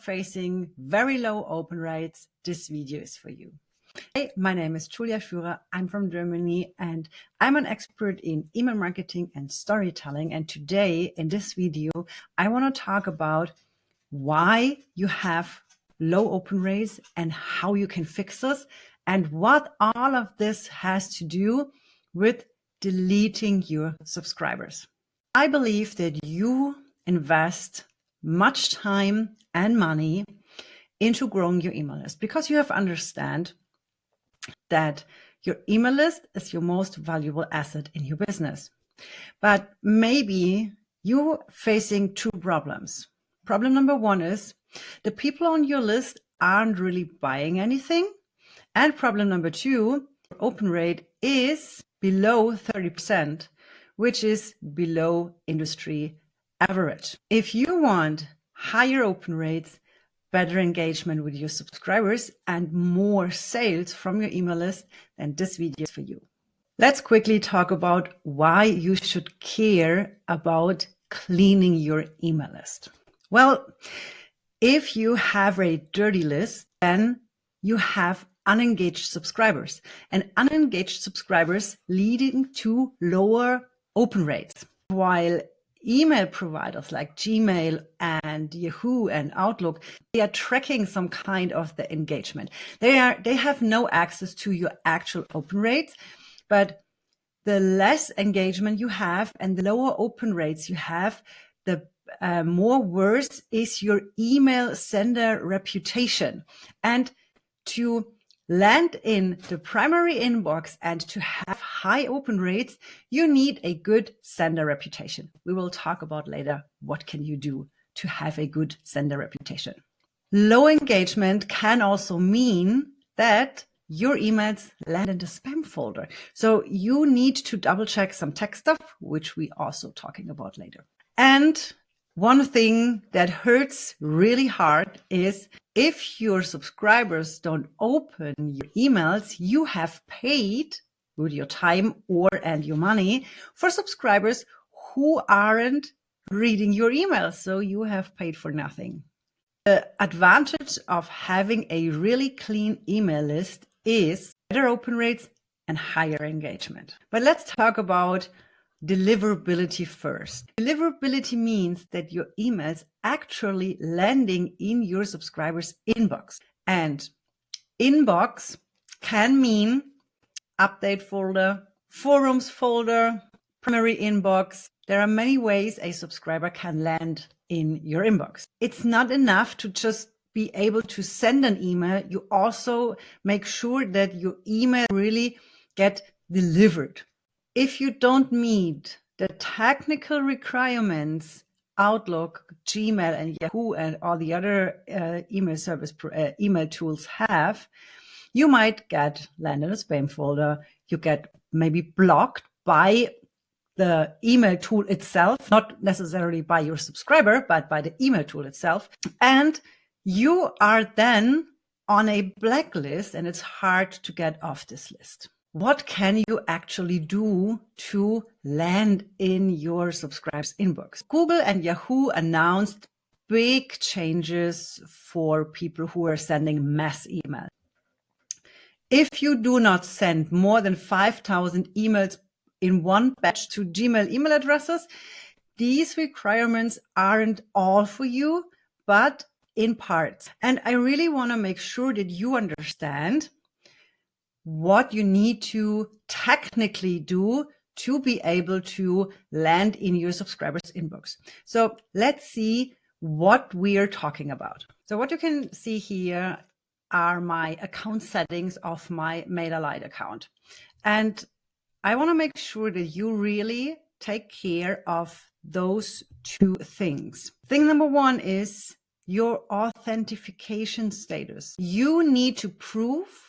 facing very low open rates, this video is for you. Hey, my name is Julia Führer. I'm from Germany and I'm an expert in email marketing and storytelling. And today in this video, I want to talk about why you have low open rates and how you can fix this and what all of this has to do with deleting your subscribers. I believe that you invest much time and money into growing your email list because you have to understand that your email list is your most valuable asset in your business. But maybe you're facing two problems. Problem number one is the people on your list aren't really buying anything. And problem number two, open rate is below 30%, which is below industry average. If you want higher open rates, better engagement with your subscribers, and more sales from your email list, then this video is for you. Let's quickly talk about why you should care about cleaning your email list. Well, if you have a dirty list, then you have unengaged subscribers, and unengaged subscribers leading to lower open rates. While email providers like Gmail and Yahoo and Outlook, they are tracking some kind of the engagement. They have no access to your actual open rates, but the less engagement you have and the lower open rates you have, the more worse is your email sender reputation. And to land in the primary inbox and to have high open rates, you need a good sender reputation. We will talk about later what can you do to have a good sender reputation. Low engagement can also mean that your emails land in the spam folder. So you need to double check some tech stuff, which we also talking about later. And one thing that hurts really hard is if your subscribers don't open your emails, you have paid with your time and your money for subscribers who aren't reading your emails. So you have paid for nothing. The advantage of having a really clean email list is better open rates and higher engagement. But let's talk about deliverability first. Deliverability means that your emails actually landing in your subscribers' inbox. And inbox can mean update folder, forums folder, primary inbox. There are many ways a subscriber can land in your inbox. It's not enough to just be able to send an email. You also make sure that your email really get delivered. If you don't meet the technical requirements Outlook, Gmail, and Yahoo, and all the other email tools have, you might get land in a spam folder. You get maybe blocked by the email tool itself, not necessarily by your subscriber, but by the email tool itself. And you are then on a blacklist, and it's hard to get off this list. What can you actually do to land in your subscribers' inbox? Google and Yahoo announced big changes for people who are sending mass email. If you do not send more than 5,000 emails in one batch to Gmail email addresses, these requirements aren't all for you, but in parts. And I really want to make sure that you understand what you need to technically do to be able to land in your subscribers' inbox. So let's see what we are talking about. So what you can see here are my account settings of my MailerLite account. And I want to make sure that you really take care of those two things. Thing number one is your authentication status. You need to prove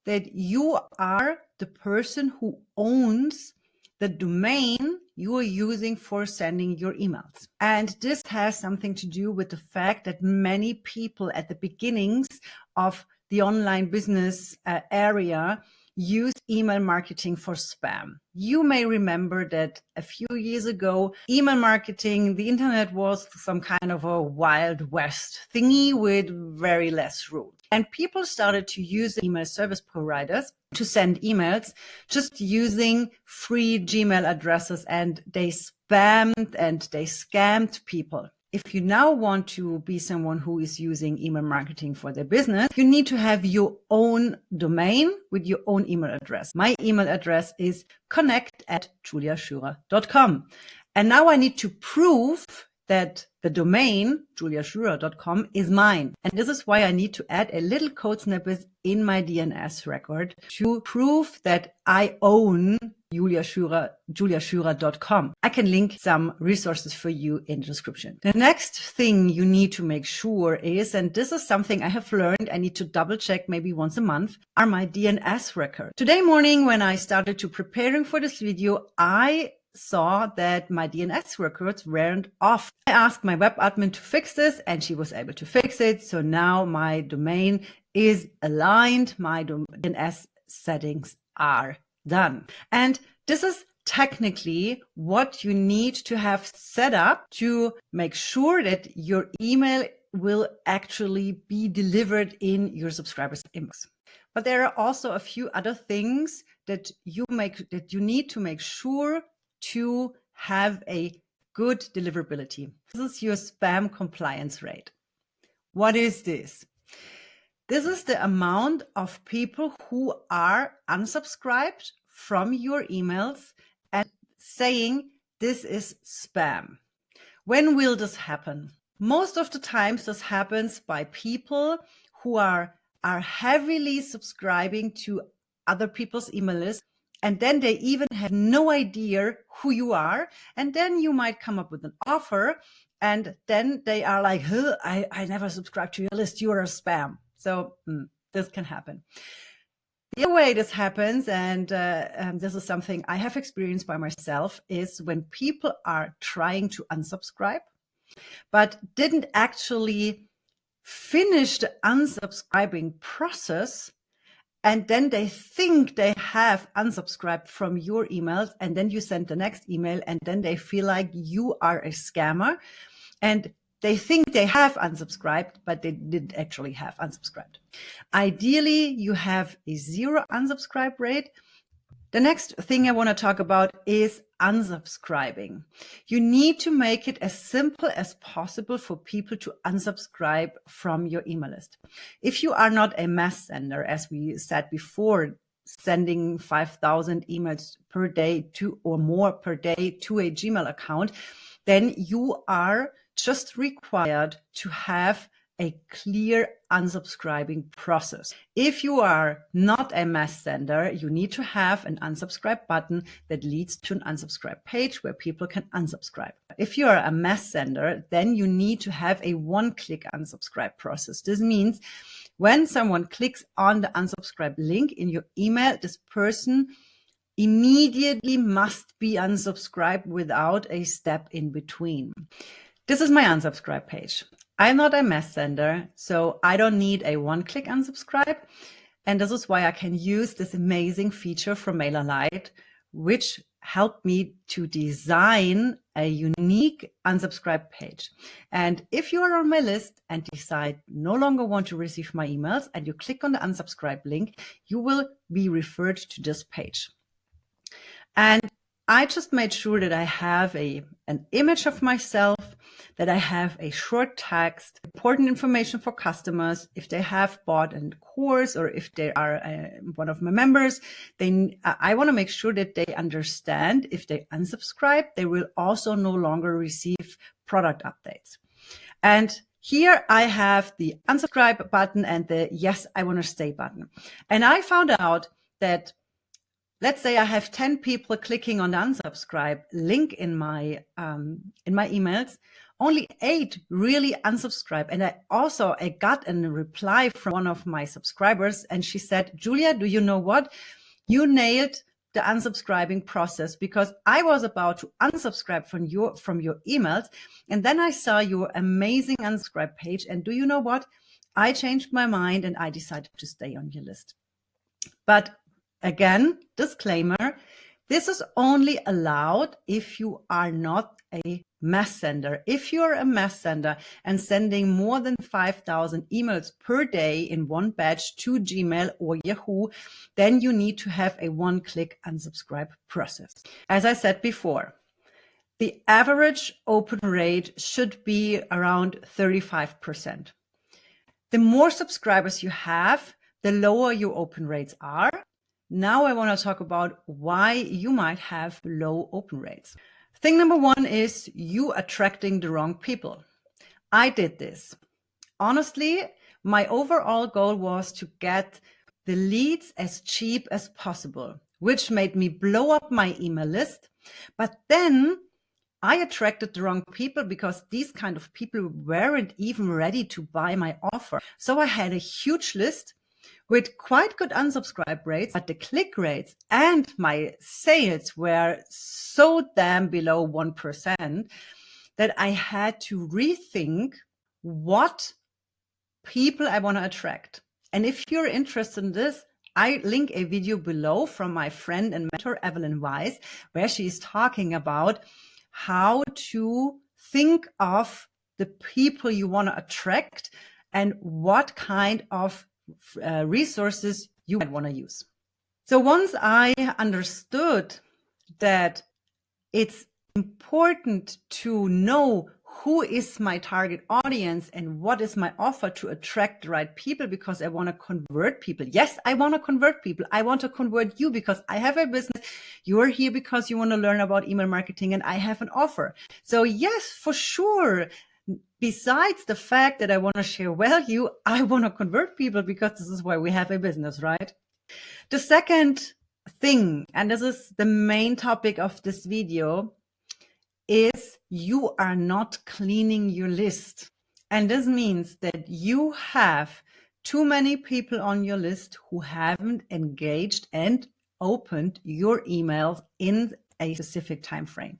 that you are the person who owns the domain you are using for sending your emails. And this has something to do with the fact that many people at the beginnings of the online business area use email marketing for spam. You may remember that a few years ago, email marketing, the internet was some kind of a Wild West thingy with very less rules. And people started to use email service providers to send emails just using free Gmail addresses, and they spammed and they scammed people. If you now want to be someone who is using email marketing for their business, you need to have your own domain with your own email address. My email address is connect@juliaschürer.com. And now I need to prove that the domain juliaschürer.com is mine. And this is why I need to add a little code snippet in my DNS record to prove that I own juliaschürer.com. I can link some resources for you in the description. The next thing you need to make sure is, and this is something I have learned, I need to double check maybe once a month, are my DNS records. Today morning, when I started to preparing for this video, I saw that my DNS records weren't off. I asked my web admin to fix this and she was able to fix it. So now my domain is aligned. My DNS settings are done. And this is technically what you need to have set up to make sure that your email will actually be delivered in your subscribers' inbox. But there are also a few other things that you need to make sure to have a good deliverability. This is your spam compliance rate. What is this? This is the amount of people who are unsubscribed from your emails and saying this is spam. When will this happen? Most of the times this happens by people who are heavily subscribing to other people's email lists, and then they even have no idea who you are. And then you might come up with an offer, and then they are like, huh, I never subscribed to your list, you are a spam. So this can happen. The other way this happens, and this is something I have experienced by myself, is when people are trying to unsubscribe, but didn't actually finish the unsubscribing process. And then they think they have unsubscribed from your emails, and then you send the next email, and then they feel like you are a scammer, and they think they have unsubscribed, but they didn't actually have unsubscribed. Ideally, you have a 0 unsubscribe rate. The next thing I want to talk about is unsubscribing. You need to make it as simple as possible for people to unsubscribe from your email list. If you are not a mass sender, as we said before, sending 5,000 emails per day or more per day to a Gmail account, then you are just required to have a clear unsubscribing process. If you are not a mass sender, you need to have an unsubscribe button that leads to an unsubscribe page where people can unsubscribe. If you are a mass sender, then you need to have a one-click unsubscribe process. This means when someone clicks on the unsubscribe link in your email, this person immediately must be unsubscribed without a step in between. This is my unsubscribe page. I'm not a mass sender, so I don't need a one-click unsubscribe. And this is why I can use this amazing feature from MailerLite, which helped me to design a unique unsubscribe page. And if you are on my list and decide no longer want to receive my emails and you click on the unsubscribe link, you will be referred to this page. And I just made sure that I have an image of myself, that I have a short text, important information for customers. If they have bought a course or if they are one of my members, then I want to make sure that they understand if they unsubscribe, they will also no longer receive product updates. And here I have the unsubscribe button and the yes, I want to stay button. And I found out that, let's say I have 10 people clicking on the unsubscribe link in my emails, only 8 really unsubscribe. And I got a reply from one of my subscribers, and she said, Julia, do you know what? You nailed the unsubscribing process, because I was about to unsubscribe from your emails, and then I saw your amazing unsubscribe page, and do you know what? I changed my mind and I decided to stay on your list. But Again, disclaimer, this is only allowed if you are not a mass sender. If you're a mass sender and sending more than 5,000 emails per day in one batch to Gmail or Yahoo, then you need to have a one-click unsubscribe process. As I said before, the average open rate should be around 35%. The more subscribers you have, the lower your open rates are. Now I want to talk about why you might have low open rates. Thing number one is you attracting the wrong people. I did this. Honestly, my overall goal was to get the leads as cheap as possible, which made me blow up my email list. But then I attracted the wrong people because these kind of people weren't even ready to buy my offer. So I had a huge list with quite good unsubscribe rates, but the click rates and my sales were so damn below 1% that I had to rethink what people I want to attract. And if you're interested in this, I link a video below from my friend and mentor, Evelyn Weiss, where she's talking about how to think of the people you want to attract and what kind of resources you might want to use. So once I understood that it's important to know who is my target audience and what is my offer to attract the right people, because I want to convert people. Yes, I want to convert people. I want to convert you because I have a business. You're here because you want to learn about email marketing and I have an offer. So yes, for sure. Besides the fact that I want to share value, I want to convert people because this is why we have a business, right? The second thing, and this is the main topic of this video, is you are not cleaning your list. And this means that you have too many people on your list who haven't engaged and opened your emails in a specific time frame.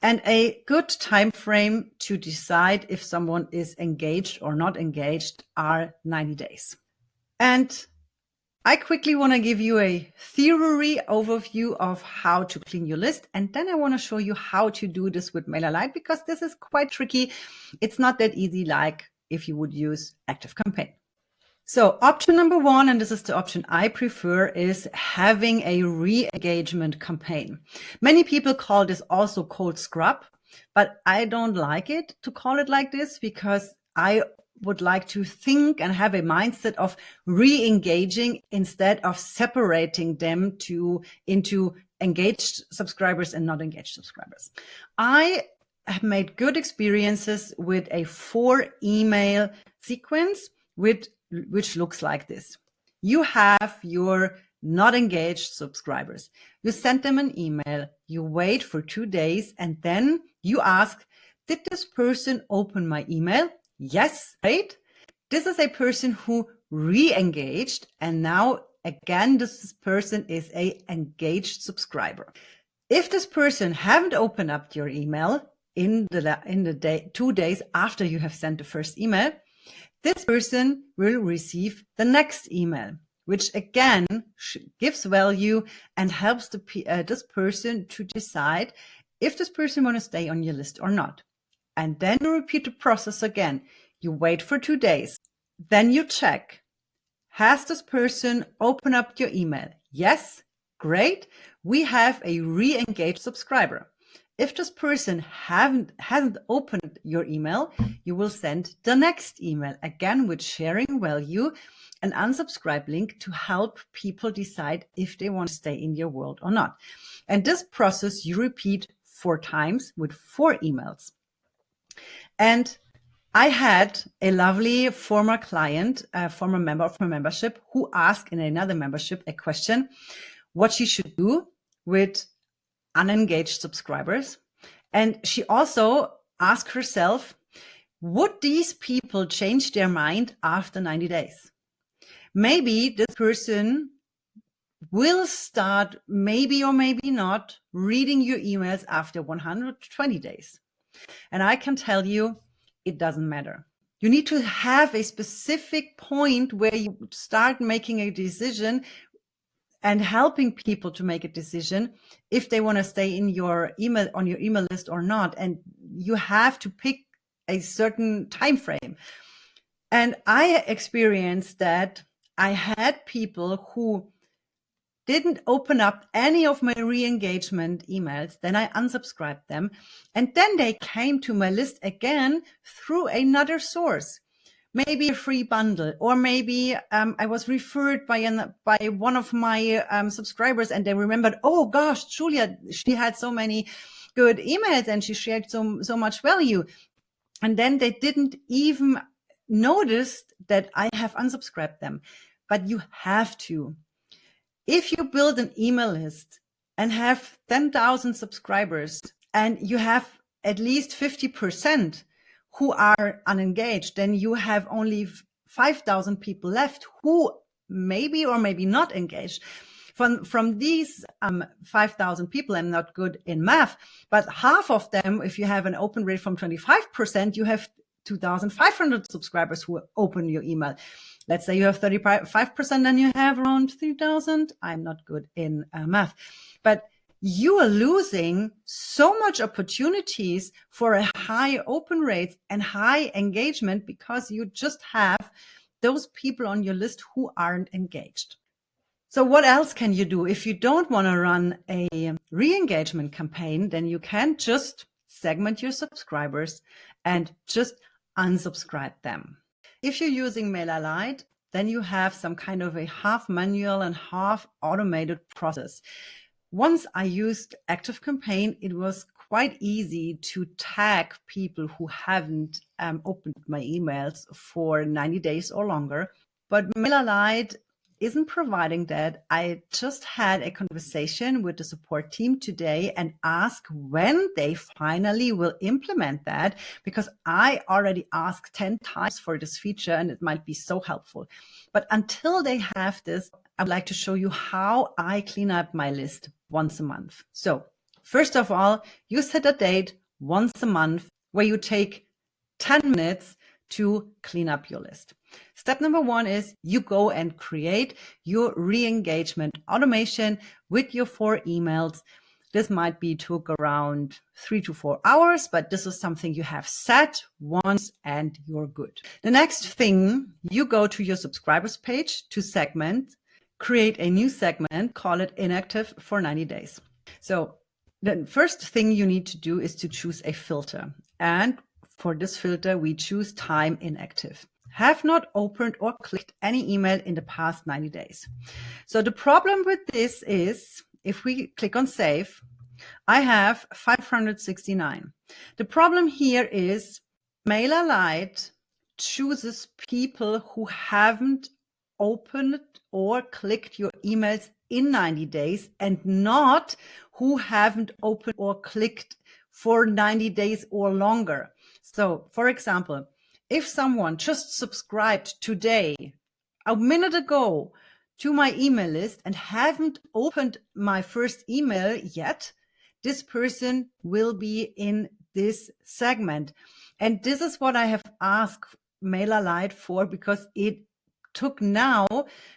And a good time frame to decide if someone is engaged or not engaged are 90 days. And I quickly want to give you a theory overview of how to clean your list. And then I want to show you how to do this with MailerLite, because this is quite tricky. It's not that easy like if you would use ActiveCampaign. So option number one, and this is the option I prefer, is having a re-engagement campaign. Many people call this also cold scrub, but I don't like it to call it like this because I would like to think and have a mindset of re-engaging instead of separating them into engaged subscribers and not engaged subscribers. I have made good experiences with a 4-email sequence which looks like this. You have your not engaged subscribers. You send them an email, you wait for 2 days, and then you ask, did this person open my email? Yes, right? This is a person who re-engaged, and now again, this person is a engaged subscriber. If this person haven't opened up your email in the day 2 days after you have sent the first email, this person will receive the next email, which again gives value and helps this person to decide if this person want to stay on your list or not. And then you repeat the process again. You wait for 2 days. Then you check, has this person opened up your email? Yes, great. We have a re-engaged subscriber. If this person hasn't opened your email, you will send the next email, again with sharing value, an unsubscribe link to help people decide if they want to stay in your world or not. And this process you repeat 4 times with 4 emails. And I had a lovely former client, a former member of my membership, who asked in another membership a question, what she should do with unengaged subscribers. And she also asked herself, would these people change their mind after 90 days? Maybe this person will start, maybe or maybe not, reading your emails after 120 days. And I can tell you, it doesn't matter. You need to have a specific point where you start making a decision and helping people to make a decision if they want to stay in your email, on your email list or not. And you have to pick a certain time frame. And I experienced that I had people who didn't open up any of my re-engagement emails. Then I unsubscribed them. And then they came to my list again through another source. Maybe a free bundle, or maybe I was referred by one of my subscribers, and they remembered, oh gosh, Julia, she had so many good emails and she shared so much value. And then they didn't even notice that I have unsubscribed them. But you have to. If you build an email list and have 10,000 subscribers and you have at least 50% who are unengaged, then you have only 5,000 people left who maybe or maybe not engaged. From these 5,000 people, I'm not good in math, but half of them, if you have an open rate from 25%, you have 2,500 subscribers who open your email. Let's say you have 35%, then you have around 3,000. I'm not good in math, but you are losing so much opportunities for a high open rate and high engagement because you just have those people on your list who aren't engaged. So what else can you do? If you don't want to run a re-engagement campaign, then you can just segment your subscribers and just unsubscribe them. If you're using MailerLite, then you have some kind of a half manual and half automated process. Once I used ActiveCampaign, it was quite easy to tag people who haven't opened my emails for 90 days or longer. But MailerLite isn't providing that. I just had a conversation with the support team today and asked when they finally will implement that, because I already asked 10 times for this feature and it might be so helpful. But until they have this, I would like to show you how I clean up my list once a month. So first of all, you set a date once a month where you take 10 minutes to clean up your list. Step number one is you go and create your re-engagement automation with your 4 emails. This might be took around 3 to 4 hours, but this is something you have set once and you're good. The next thing, you go to your subscribers page to segment, create a new segment, call it inactive for 90 days. So the first thing you need to do is to choose a filter. And for this filter, we choose time inactive. Have not opened or clicked any email in the past 90 days. So the problem with this is, if we click on save, I have 569. The problem here is MailerLite chooses people who haven't opened or clicked your emails in 90 days and not who haven't opened or clicked for 90 days or longer. So, for example, if someone just subscribed today, a minute ago, to my email list and haven't opened my first email yet, this person will be in this segment. And this is what I have asked MailerLite for, because it took now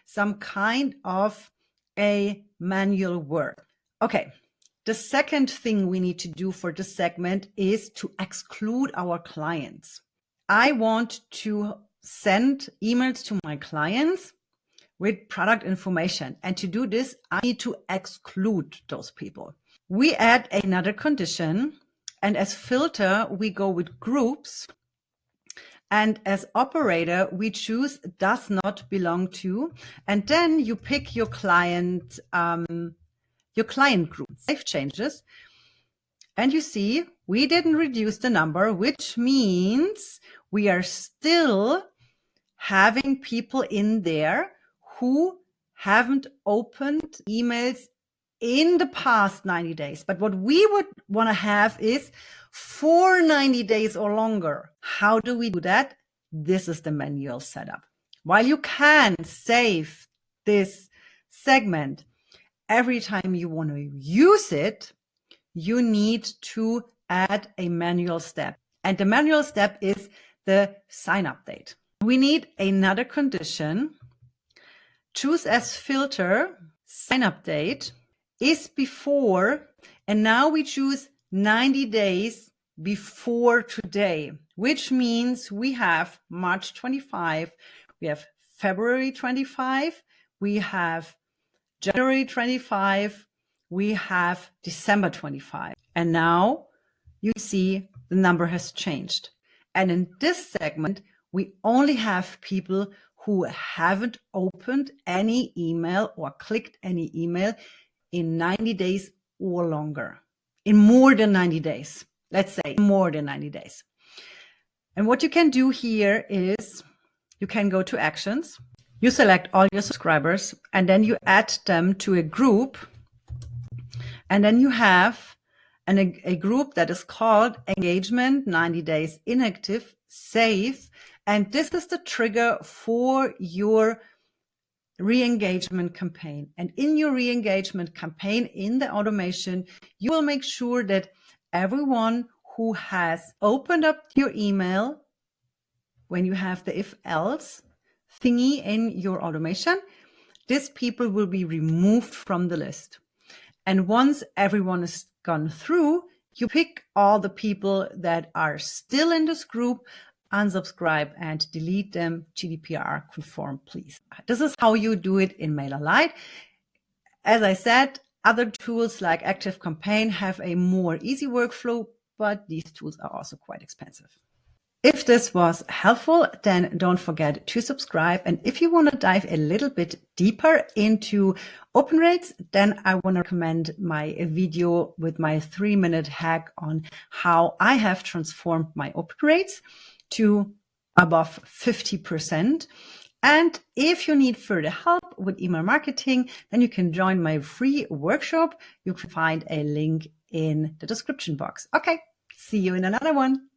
some kind of a manual work. Okay. The second thing we need to do for this segment is to exclude our clients. I want to send emails to my clients with product information. And to do this, I need to exclude those people. We add another condition, and as filter, we go with groups. And as operator, we choose does not belong to, and then you pick your client group. Save changes. And you see, we didn't reduce the number, which means we are still having people in there who haven't opened emails in the past 90 days. But what we would want to have is for 90 days or longer. How do we do that? This is the manual setup. While you can save this segment every time you want to use it, you need to add a manual step. And the manual step is the sign up date. We need another condition. Choose as filter sign up date is before, and now we choose 90 days before today, which means we have March 25, we have February 25, we have January 25, we have December 25. And now you see the number has changed. And in this segment, we only have people who haven't opened any email or clicked any email in 90 days or longer, in more than 90 days. Let's say more than 90 days. And what you can do here is you can go to actions, you select all your subscribers, and then you add them to a group. And then you have a group that is called Engagement 90 Days Inactive Save. And this is the trigger for your re-engagement campaign. And in your re-engagement campaign, in the automation, you will make sure that everyone who has opened up your email, when you have the if else thingy in your automation, these people will be removed from the list. And once everyone is gone through, you pick all the people that are still in this group, unsubscribe and delete them. GDPR conform, please. This is how you do it in MailerLite. As I said, other tools like ActiveCampaign have a more easy workflow, but these tools are also quite expensive. If this was helpful, then don't forget to subscribe. And if you want to dive a little bit deeper into open rates, then I want to recommend my video with my 3-minute hack on how I have transformed my open rates to above 50%. And if you need further help with email marketing, then you can join my free workshop. You can find a link in the description box. Okay, see you in another one.